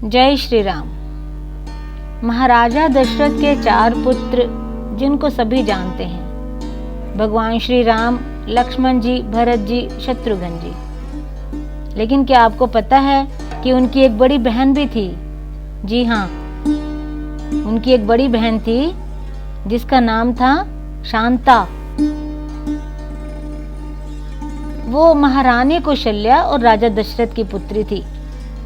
जय श्री राम। महाराजा दशरथ के 4 पुत्र जिनको सभी जानते हैं, भगवान श्री राम, लक्ष्मण जी, भरत जी, शत्रुघ्न जी। लेकिन क्या आपको पता है कि उनकी एक बड़ी बहन भी थी? जी हाँ, उनकी एक बड़ी बहन थी जिसका नाम था शांता। वो महारानी कौशल्या और राजा दशरथ की पुत्री थी।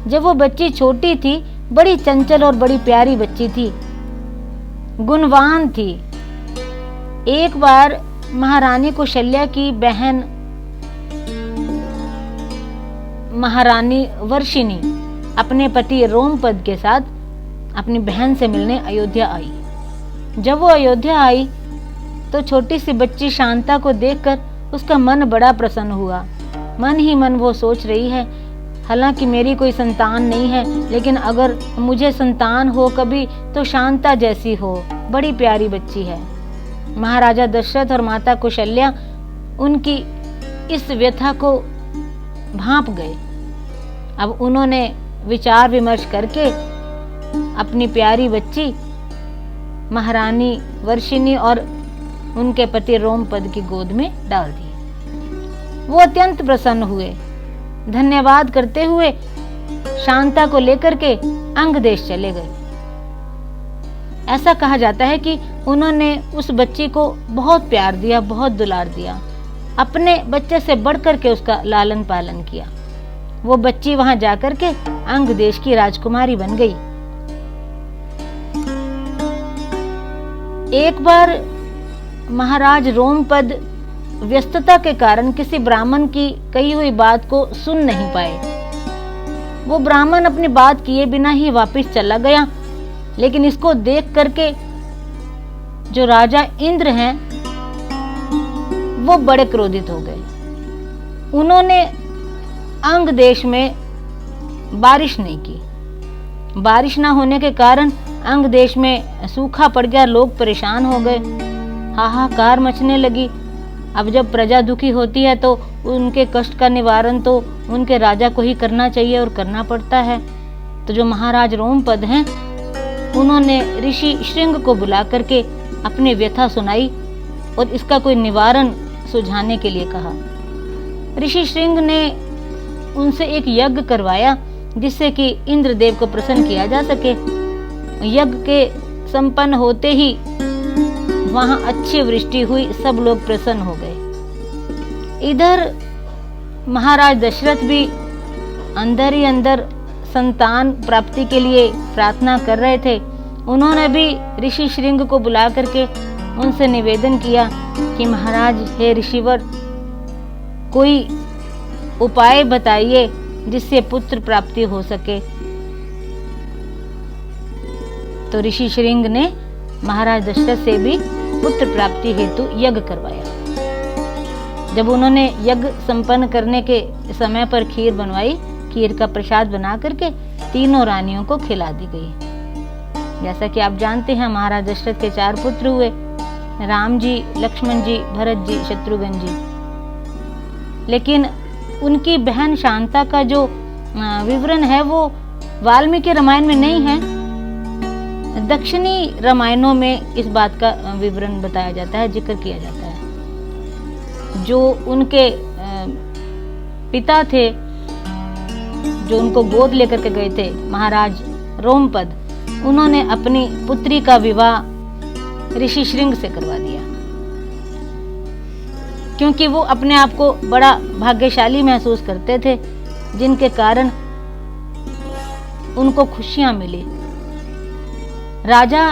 जब वो बच्ची छोटी थी, बड़ी चंचल और बड़ी प्यारी बच्ची थी, गुणवान थी। एक बार महारानी कौशल्या की बहन महारानी वर्षिणी अपने पति रोमपद के साथ अपनी बहन से मिलने अयोध्या आई। जब वो अयोध्या आई तो छोटी सी बच्ची शांता को देखकर उसका मन बड़ा प्रसन्न हुआ। मन ही मन वो सोच रही है, हालांकि मेरी कोई संतान नहीं है, लेकिन अगर मुझे संतान हो कभी तो शांता जैसी हो, बड़ी प्यारी बच्ची है। महाराजा दशरथ और माता कौशल्या उनकी इस व्यथा को भांप गए। अब उन्होंने विचार विमर्श करके अपनी प्यारी बच्ची महारानी वर्षिणी और उनके पति रोमपद की गोद में डाल दी। वो अत्यंत प्रसन्न हुए। धन्यवाद करते हुए शांता को लेकर के अंग देश चले गए। ऐसा कहा जाता है कि उन्होंने उस बच्ची को बहुत प्यार दिया, बहुत दुलार दिया, अपने बच्चे से बढ़कर के उसका लालन पालन किया। वो बच्ची वहां जाकर के अंग देश की राजकुमारी बन गई। एक बार महाराज रोमपद व्यस्तता के कारण किसी ब्राह्मण की कही हुई बात को सुन नहीं पाए। वो ब्राह्मण अपनी बात किए बिना ही वापस चला गया। लेकिन इसको देख करके जो राजा इंद्र हैं वो बड़े क्रोधित हो गए। उन्होंने अंग देश में बारिश नहीं की। बारिश ना होने के कारण अंग देश में सूखा पड़ गया। लोग परेशान हो गए, हाहाकार मचने लगी। अब जब प्रजा दुखी होती है तो उनके कष्ट का निवारण तो उनके राजा को ही करना चाहिए और करना पड़ता है। तो जो महाराज रोमपद हैं उन्होंने ऋषि श्रृंग को बुला करके अपनी व्यथा सुनाई और इसका कोई निवारण सुझाने के लिए कहा। ऋषि श्रृंग ने उनसे एक यज्ञ करवाया जिससे कि इंद्रदेव को प्रसन्न किया जा सके। यज्ञ के संपन्न होते ही वहां अच्छी वृष्टि हुई, सब लोग प्रसन्न हो गए। इधर महाराज दशरथ भी अंदर ही अंदर संतान प्राप्ति के लिए प्रार्थना कर रहे थे। उन्होंने भी ऋषि श्रृंग को बुला करके उनसे निवेदन किया कि महाराज, हे ऋषिवर, कोई उपाय बताइए जिससे पुत्र प्राप्ति हो सके। तो ऋषि श्रृंग ने महाराज दशरथ से भी पुत्र प्राप्ति हेतु यज्ञ करवाया। जब उन्होंने यज्ञ संपन्न करने के समय पर खीर बनवाई, खीर का प्रसाद बना करके तीनों रानियों को खिला दी गई। जैसा कि आप जानते हैं, महाराज दशरथ के 4 पुत्र हुए, राम जी, लक्ष्मण जी, भरत जी, शत्रुघ्न जी। लेकिन उनकी बहन शांता का जो विवरण है वो वाल्मीकि रामायण में नहीं है। दक्षिणी रामायणों में इस बात का विवरण बताया जाता है, जिक्र किया जाता है। जो उनके पिता थे, जो उनको गोद लेकर के गए थे, महाराज रोमपद, उन्होंने अपनी पुत्री का विवाह ऋषि श्रृंग से करवा दिया, क्योंकि वो अपने आप को बड़ा भाग्यशाली महसूस करते थे, जिनके कारण उनको खुशियां मिली। राजा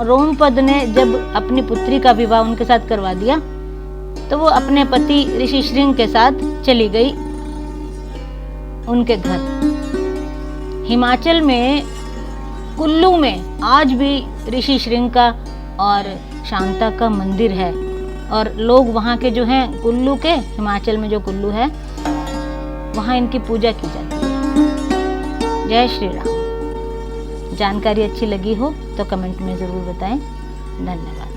रोमपद ने जब अपनी पुत्री का विवाह उनके साथ करवा दिया तो वो अपने पति ऋषि श्रृंग के साथ चली गई उनके घर। हिमाचल में कुल्लू में आज भी ऋषि श्रृंग का और शांता का मंदिर है और लोग वहाँ के जो हैं, कुल्लू के, हिमाचल में जो कुल्लू है, वहाँ इनकी पूजा की जाती है। जय श्री राम। जानकारी अच्छी लगी हो तो कमेंट में ज़रूर बताएं। धन्यवाद।